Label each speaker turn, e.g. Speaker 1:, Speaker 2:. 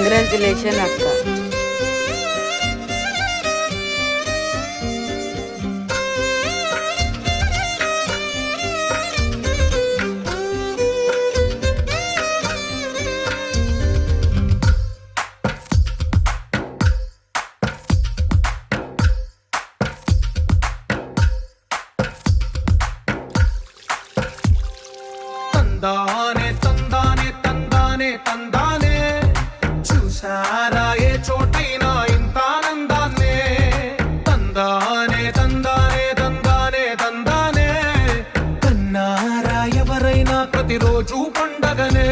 Speaker 1: Congratulation అక్క.
Speaker 2: తందానే తందానే తందానే తందానే చూసారా ఏ చోటైనా ఇంత ఆనందాన్నే. తందానే తందానే తందానే తందానే కన్నారా ఎవరైనా ప్రతిరోజు పండగనే.